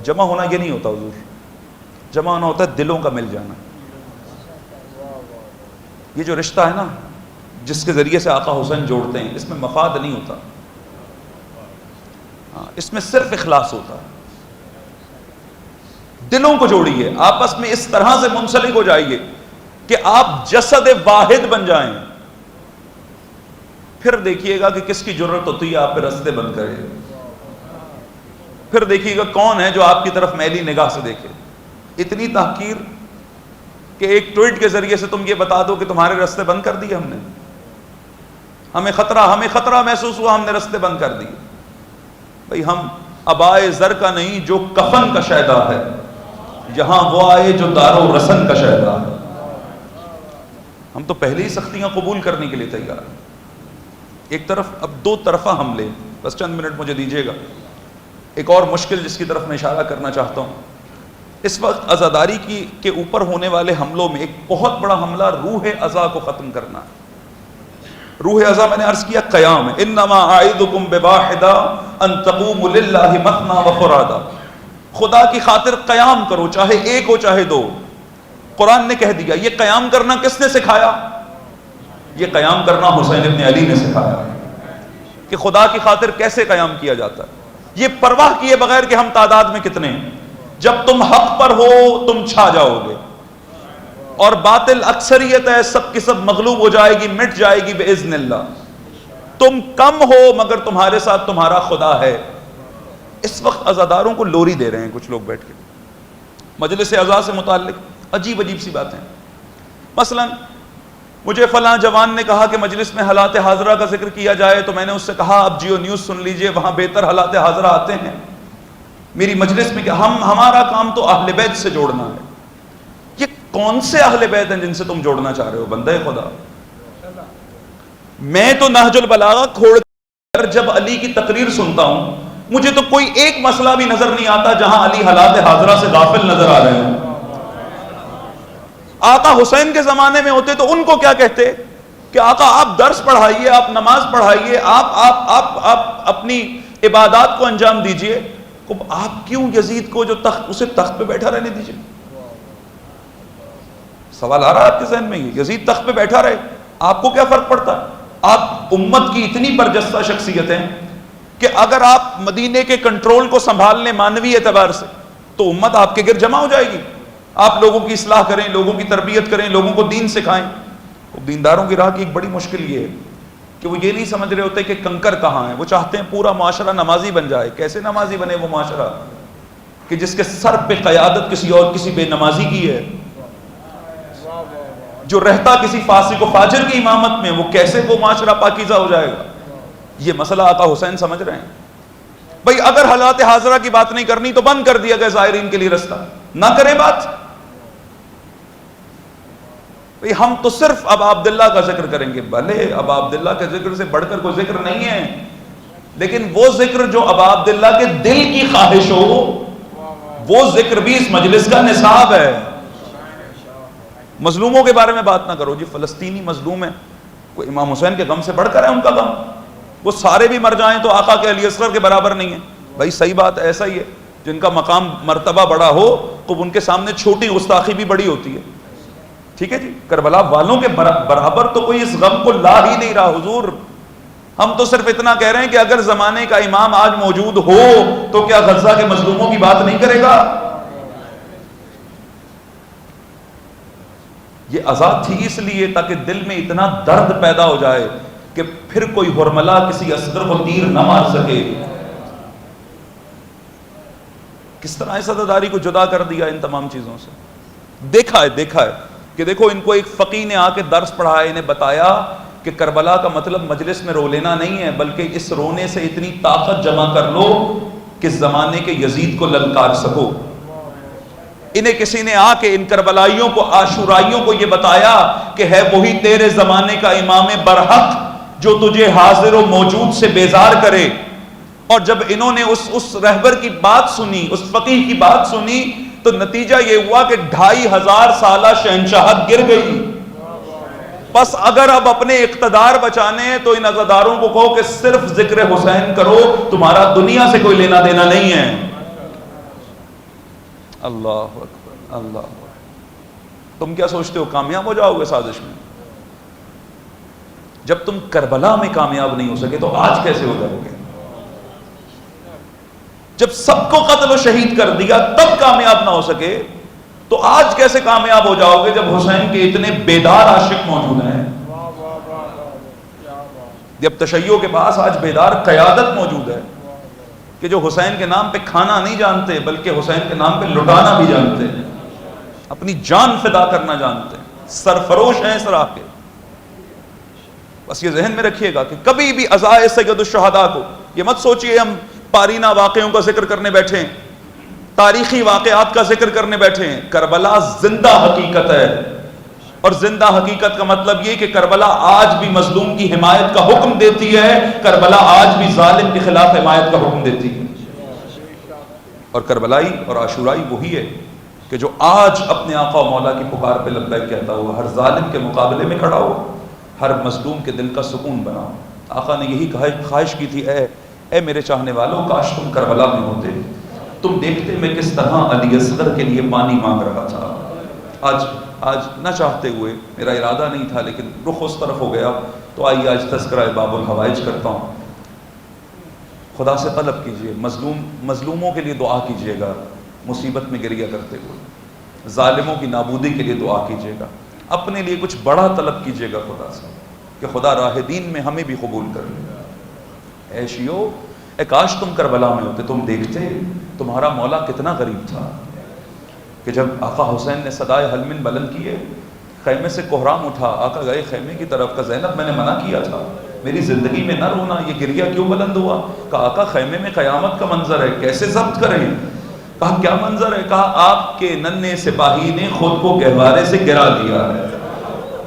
جمع ہونا یہ نہیں ہوتا حضور، جمع ہونا ہوتا ہے دلوں کا مل جانا. یہ جو رشتہ ہے نا جس کے ذریعے سے آقا حسین جوڑتے ہیں، اس میں مفاد نہیں ہوتا، اس میں صرف اخلاص ہوتا ہے. دلوں کو جوڑیے، آپس میں اس طرح سے منسلک ہو جائیے کہ آپ جسد واحد بن جائیں. پھر دیکھیے گا کہ کس کی جرت ہوتی ہے آپ پہ رستے بند کرے. پھر دیکھیے گا کون ہے جو آپ کی طرف میلی نگاہ سے دیکھے. اتنی تحقیر کہ ایک ٹویٹ کے ذریعے سے تم یہ بتا دو کہ تمہارے رستے بند کر دیے ہم نے، ہمیں خطرہ محسوس ہوا، ہم نے رستے بند کر دیے. بھئی ہم ابائے زر کا نہیں جو کفن کا شیدا ہے، یہاں وہ آئے جو دار و رسن کا شیدا ہے. ہم تو پہلے ہی سختیاں قبول کرنے کے لیے تیار ہیں. ایک طرف اب دو طرفہ حملے، بس چند منٹ مجھے دیجیے گا. ایک اور مشکل جس کی طرف میں اشارہ کرنا چاہتا ہوں، اس وقت عزاداری کے اوپر ہونے والے حملوں میں ایک بہت بڑا حملہ روح عزا کو ختم کرنا ہے. روح عزا میں نے عرض کیا قیام ہے. انما اعیدکم بواحدہ ان تقوموا للہ مثنی وفرادا. خدا کی خاطر قیام کرو، چاہے ایک ہو چاہے دو. قرآن نے کہہ دیا. یہ قیام کرنا کس نے سکھایا؟ یہ قیام کرنا حسین ابن علی نے سکھایا کہ خدا کی خاطر کیسے قیام کیا جاتا ہے. یہ پرواہ کیے بغیر کہ ہم تعداد میں کتنے ہیں. جب تم حق پر ہو تم چھا جاؤ گے، اور باطل اکثریت ہے، سب کی سب مغلوب ہو جائے گی، مٹ جائے گی باذن اللہ. تم کم ہو مگر تمہارے ساتھ تمہارا خدا ہے. اس وقت عزاداروں کو لوری دے رہے ہیں کچھ لوگ بیٹھ کے مجلس عزا سے متعلق عجیب سی باتیں. مثلا مجھے فلاں جوان نے کہا کہ مجلس میں حالات حاضرہ کا ذکر کیا جائے، تو میں نے اس سے کہا آپ جیو نیوز سن لیجئے، وہاں بہتر حالات حاضرہ آتے ہیں. میری مجلس میں کہ ہمارا کام تو اہل بیت سے جوڑنا ہے. یہ کون سے اہل بیت ہیں جن سے تم جوڑنا چاہ رہے ہو بندے خدا؟ میں تو نہج البلاغہ کھوڑ کر جب علی کی تقریر سنتا ہوں، مجھے تو کوئی ایک مسئلہ بھی نظر نہیں آتا جہاں علی حالات حاضرہ سے غافل نظر آ رہے ہیں. آقا حسین کے زمانے میں ہوتے تو ان کو کیا کہتے کہ آقا آپ درس پڑھائیے، آپ نماز پڑھائیے، آپ اپنی عبادات کو انجام دیجئے. آپ کیوں یزید کو جو اسے تخت پہ بیٹھا رہنے دیجئے؟ سوال آ رہا ہے آپ کے ذہن میں؟ یزید تخت پہ بیٹھا رہے، آپ کو کیا فرق پڑتا ہے؟ آپ امت کی اتنی برجستہ شخصیت ہیں کہ اگر آپ مدینے کے کنٹرول کو سنبھال لیں مانوی اعتبار سے تو امت آپ کے گرد جمع ہو جائے گی. آپ لوگوں کی اصلاح کریں, لوگوں کی تربیت کریں, لوگوں کو دین سکھائیں. دینداروں کی راہ کی ایک بڑی مشکل یہ ہے کہ وہ یہ نہیں سمجھ رہے ہوتے کہ کنکر کہاں ہے. وہ چاہتے ہیں پورا معاشرہ نمازی بن جائے. کیسے نمازی بنے وہ معاشرہ کہ جس کے سر پہ قیادت کسی بے نمازی کی ہے, جو رہتا کسی فاسق و فاجر کی امامت میں, وہ کیسے وہ معاشرہ پاکیزہ ہو جائے گا؟ یہ مسئلہ آقا حسین سمجھ رہے ہیں. بھئی اگر حالات حاضرہ کی بات نہیں کرنی تو بند کر دیا گیا زائرین کے لیے رستہ, نہ کریں بات. بھئی ہم تو صرف ابا عبداللہ کا ذکر کریں گے. بھلے ابا عبداللہ کے ذکر سے بڑھ کر کوئی ذکر نہیں ہے, لیکن وہ ذکر جو ابا عبداللہ کے دل کی خواہش ہو, وہ ذکر بھی اس مجلس کا نصاب ہے. مظلوموں کے بارے میں بات نہ کرو. جی فلسطینی مظلوم ہے, کوئی امام حسین کے غم سے بڑھ کر ہے ان کا غم؟ وہ سارے بھی مر جائیں تو آقا کے علی اصغر کے برابر نہیں ہے. بھائی صحیح بات ایسا ہی ہے, جن کا مقام مرتبہ بڑا ہو تو ان کے سامنے چھوٹی گستاخی بھی بڑی ہوتی ہے. ٹھیک ہے جی, کربلا والوں کے برابر تو کوئی اس غم کو لا ہی نہیں رہا حضور. ہم تو صرف اتنا کہہ رہے ہیں کہ اگر زمانے کا امام آج موجود ہو تو کیا غزہ کے مظلوموں کی بات نہیں کرے گا؟ یہ آزاد تھی اس لیے تاکہ دل میں اتنا درد پیدا ہو جائے کہ پھر کوئی ہرملا کسی اصغر کو تیر نہ مار سکے. کس طرح اس عزاداری کو جدا کر دیا ان تمام چیزوں سے. دیکھا ہے کہ دیکھو ان کو ایک فقیہ نے آ کے درس پڑھایا, انہیں بتایا کہ کربلا کا مطلب مجلس میں رو لینا نہیں ہے, بلکہ اس رونے سے اتنی طاقت جمع کر لو کہ زمانے کے یزید کو للکار سکو. انہیں کسی نے آ کے ان کربلائیوں کو, عاشورائیوں کو یہ بتایا کہ ہے وہی تیرے زمانے کا امام برحق جو تجھے حاضر و موجود سے بیزار کرے. اور جب انہوں نے اس رہبر کی بات سنی, اس فقیہ کی بات سنی, تو نتیجہ یہ ہوا کہ 2500 سالہ شہنشاہت گر گئی. بس اگر اب اپنے اقتدار بچانے ہیں تو ان عزاداروں کو کہو کہ صرف ذکر حسین کرو, تمہارا دنیا سے کوئی لینا دینا نہیں ہے. اللہ اکبر, اللہ اکبر. تم کیا سوچتے ہو کامیاب ہو جاؤ گے سازش میں؟ جب تم کربلا میں کامیاب نہیں ہو سکے تو آج کیسے ہو جاؤ گے؟ جب سب کو قتل و شہید کر دیا تب کامیاب نہ ہو سکے تو آج کیسے کامیاب ہو جاؤ گے جب حسین کے اتنے بیدار عاشق موجود ہیں؟ جب تشیع کے پاس آج بیدار قیادت موجود ہے کہ جو حسین کے نام پہ کھانا نہیں جانتے بلکہ حسین کے نام پہ لٹانا بھی جانتے ہیں, اپنی جان فدا کرنا جانتے ہیں, سرفروش ہیں اس راہ کے. بس یہ ذہن میں رکھیے گا کہ کبھی بھی عزائے سید الشہداء کو یہ مت سوچئے ہم پارینہ واقعوں کا ذکر کرنے بیٹھے ہیں, تاریخی واقعات کا ذکر کرنے بیٹھے ہیں. کربلا زندہ حقیقت ہے, اور زندہ حقیقت کا مطلب یہ کہ کربلا آج بھی مظلوم کی حمایت کا حکم دیتی ہے, کربلا آج بھی ظالم کے خلاف حمایت کا حکم دیتی ہے. اور کربلائی اور عاشورائی وہی ہے کہ جو آج اپنے آقا و مولا کی پکار پہ لبیک کہتا ہوا, ہر ظالم کے مقابلے میں کھڑا ہوا, ہر مظلوم کے دل کا سکون بنا. آقا نے یہی خواہش کی تھی, اے میرے چاہنے والوں, کاش تم کربلا میں ہوتے, تم دیکھتے میں کس طرح علی اصغر کے لیے پانی مانگ رہا تھا. آج نہ چاہتے ہوئے, میرا ارادہ نہیں تھا لیکن رخ اس طرف ہو گیا, تو آئیے آج تذکرہ باب الحوائج کرتا ہوں. خدا سے طلب کیجئے, مظلوموں کے لیے دعا کیجئے گا, مصیبت میں گریہ کرتے ہوئے, ظالموں کی نابودی کے لیے دعا کیجئے گا, اپنے لیے کچھ بڑا طلب کیجئے گا خدا سے کہ خدا راہ دین میں ہمیں بھی قبول کر لے. اے شیعو, اے کاش تم کربلا میں ہوتے, تم دیکھتے تمہارا مولا کتنا غریب تھا کہ جب آقا حسین نے صدائے حلمن بلند کیے, خیمے سے کوہرام اٹھا, آقا گئے خیمے کی طرف, کا زینب میں نے منع کیا تھا, میری زندگی میں نہ رونا, یہ گریہ کیوں بلند ہوا؟ کہا آقا خیمے میں قیامت کا منظر ہے, کیسے ضبط کریں؟ کہا کیا منظر ہے؟ کہا آپ کے ننھے سپاہی نے خود کو گہوارے سے گرا دیا ہے.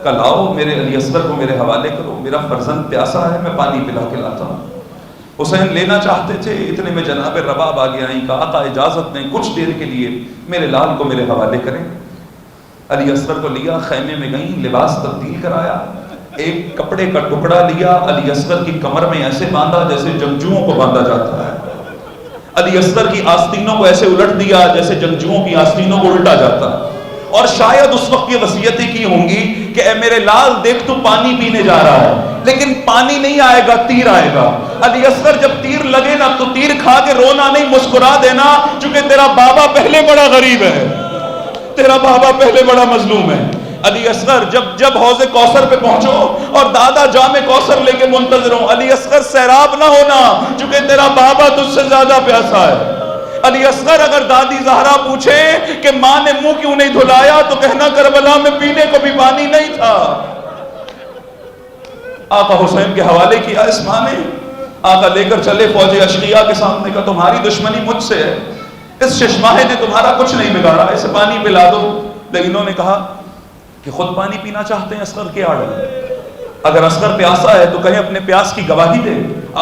کل آؤ میرے علی اصغر کو میرے حوالے کرو, میرا فرزند پیاسا ہے, میں پانی پلا کے لاتا ہوں. حسین لینا چاہتے تھے, اتنے میں جناب رباب آگے آئیں, کہا آقا اجازت دیں کچھ دیر کے لیے میرے لال کو میرے حوالے کریں. علی اصغر کو لیا, خیمے میں گئیں, لباس تبدیل کرایا, ایک کپڑے کا ٹکڑا لیا, علی اصغر کی کمر میں ایسے باندھا جیسے جنگجوؤں کو باندھا جاتا ہے, علی اصغر کی آستینوں کو ایسے الٹ دیا جیسے جنگجوؤں کی آستینوں کو الٹا جاتا ہے, اور شاید اس وقت یہ وصیتیں کی ہوں گی کہ اے میرے لال دیکھ تو پانی پینے جا رہا ہے، لیکن پانی نہیں آئے گا، تیر آئے گا۔ علی اصغر جب تیر لگے نا تو تیر کھا کے رونا نہیں، مسکرا دینا، چونکہ تیرا بابا پہلے بڑا غریب ہے، تیرا بابا پہلے بڑا مظلوم ہے۔ علی اصغر جب حوض کوثر پہ پہنچو اور دادا جام کوثر لے کے منتظر ہوں، علی اصغر سیراب نہ ہونا، چونکہ تیرا بابا تجھ سے زیادہ پیاسا ہے۔ علی اصغر اگر دادی زہرا پوچھے کہ ماں نے منہ کیوں نہیں دھلایا تو کہنا کربلا میں پینے کو بھی پانی نہیں تھا۔ آقا حسین کے حوالے کیا اس ماں نے، آقا لے کر چلے فوج اشقیاء کے سامنے کا تمہاری دشمنی مجھ سے ہے، اس ششماہے نے تمہارا کچھ نہیں بگاڑا، اسے پانی پلا دو۔ لیکن انہوں نے کہا کہ خود پانی پینا چاہتے ہیں، اصغر کے آڈر، اگر اصغر پیاسا ہے تو کہیں اپنے پیاس کی گواہی دے۔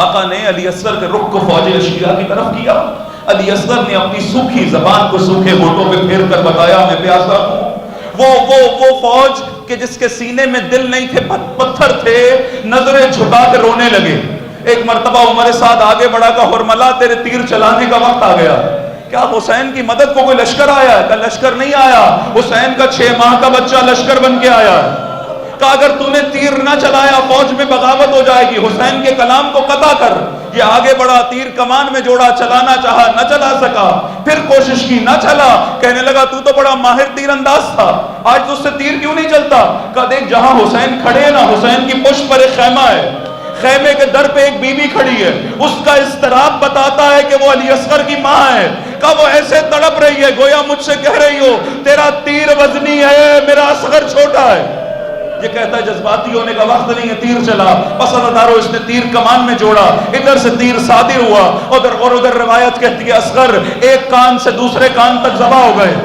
آقا نے علی اصغر کے رخ کو فوج اشقیاء کی طرف کیا، علی اصغر نے اپنی سوکھی زبان کو سوکھے ہونٹوں پہ پھیر کر بتایا میں پیاسا ہوں۔ وہ فوج کہ جس کے سینے میں دل نہیں تھے، پتھر تھے، نظریں جھکا کے رونے لگے۔ ایک مرتبہ عمر سعد آگے بڑھا کہ حرملا تیرے تیر چلانے کا وقت آ گیا۔ کیا حسین کی مدد کو کوئی لشکر آیا ہے؟ کہ لشکر نہیں آیا، حسین کا 6 ماہ کا بچہ لشکر بن کے آیا ہے۔ کہ اگر تو نے تیر نہ چلایا فوج میں بغاوت ہو جائے گی، حسین کے کلام کو قطع کر۔ یہ آگے بڑھا، تیر کمان میں جوڑا، چلانا چاہا نہ چلا سکا، پھر کوشش کی نہ چلا، کہنے لگا تو بڑا ماہر تیر انداز تھا، آج تجھ سے تیر کیوں نہیں چلتا؟ کہا دیکھ جہاں حسین کھڑے ہیں نا، حسین کی پشت پر ایک خیمہ ہے، خیمے کے در پہ ایک بی بی کھڑی ہے، اس کا اضطراب بتاتا ہے کہ وہ علی اصغر کی ماں ہے۔ کہا وہ ایسے تڑپ رہی ہے گویا مجھ سے کہہ رہی ہو تیرا تیر وزنی ہے، میرا اصغر چھوٹا ہے۔ یہ کہتا ہے جذباتی ہونے کا وقت نہیں ہے، تیر چلا، پس ادارو اس نے تیر کمان میں جوڑا، ادھر سے تیر صادر ہوا، ادھر روایت کہتی ہے اصغر ایک کان سے دوسرے کان تک ذبح ہو گئے۔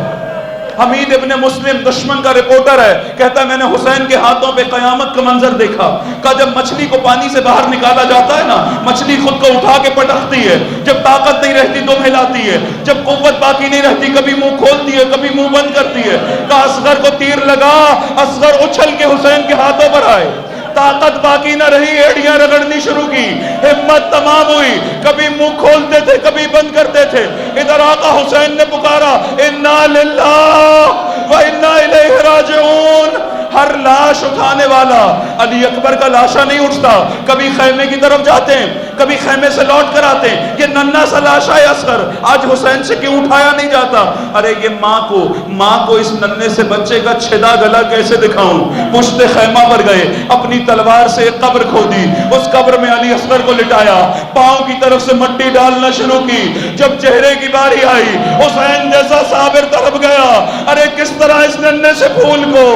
حمید ابن مسلم دشمن کا رپورٹر ہے، کہتا ہے میں نے حسین کے ہاتھوں پہ قیامت کا منظر دیکھا۔ کہ جب مچھلی کو پانی سے باہر نکالا جاتا ہے نا، مچھلی خود کو اٹھا کے پٹکتی ہے، جب طاقت نہیں رہتی تو ہلاتی ہے، جب قوت باقی نہیں رہتی کبھی منہ کھولتی ہے کبھی منہ بند کرتی ہے۔ کہ اصغر کو تیر لگا، اصغر اچھل کے حسین کے ہاتھوں پر آئے، طاقت باقی نہ رہی، ایڑیاں رگڑنی شروع کی، ہمت تمام ہوئی، کبھی منہ کھولتے تھے کبھی بند کرتے تھے۔ ادھر آقا حسین نے پکارا انا للہ و انا الیہ راجعون۔ ہر لاش اٹھانے والا علی اکبر کا لاشا نہیں اٹھتا، کبھی خیمے کی طرف جاتے ہیں کبھی خیمے سے لوٹ کر آتے ہیں، یہ ننھا سا لاشا ہے اصغر، آج حسین سے کیوں اٹھایا نہیں جاتا؟ ارے یہ ماں کو اس ننھے سے بچے کا چھدا گلا کیسے دکھاؤں؟ پشت خیمہ پر گئے، اپنی تلوار سے ایک قبر کھودی، اس قبر میں علی اصغر کو لٹایا، پاؤں کی طرف سے مٹی ڈالنا شروع کی۔ جب چہرے کی باری آئی حسین جیسا صابر تڑپ گیا، ارے کس طرح اس ننھے سے پھول کو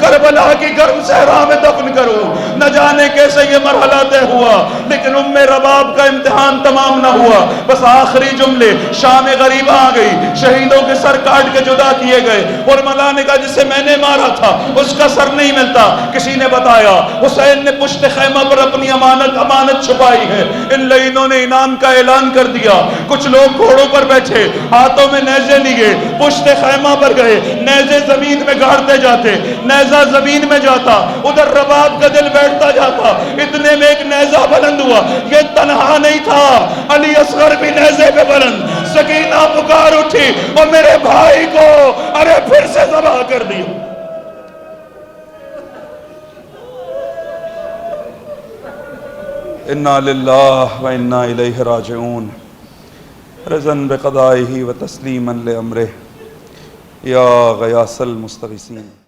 کربلا کی گرم صحرا میں دفن کروں؟ نہ جانے کیسے یہ مرحلہ طے ہوا، لیکن ام رباب کا امتحان تمام نہ ہوا۔ بس آخری جملے، شام غریبہ آ گئی، شہیدوں کے سر کاٹ کے جدا کیے گئے، اور مولا نے کہا جسے میں نے مارا تھا اس کا سر نہیں ملتا۔ کسی نے بتایا حسین نے پشت خیمہ پر اپنی امانت چھپائی ہے، ان لعینوں نے انعام کا اعلان کر دیا۔ کچھ لوگ گھوڑوں پر بیٹھے، ہاتھوں میں نیزے لیے، پشت خیمہ پر گئے، نیزے زمین میں گاڑتے جاتے، نیزہ زمین میں جاتا، ادھر رباب کا دل بیٹھتا جاتا، اتنے میں ایک نیزہ بلند ہوا۔ یہ تنہا نہیں تھا، علی اصغر بھی نیزے پہ بلند۔ سکینہ پکار اٹھی اور میرے بھائی کو ارے پھر سے ذبح کر دیا۔ انا للہ و انا الیہ راجعون، رضا بقضائہ و تسلیما لامرہ، یا غیاث المستغیثین۔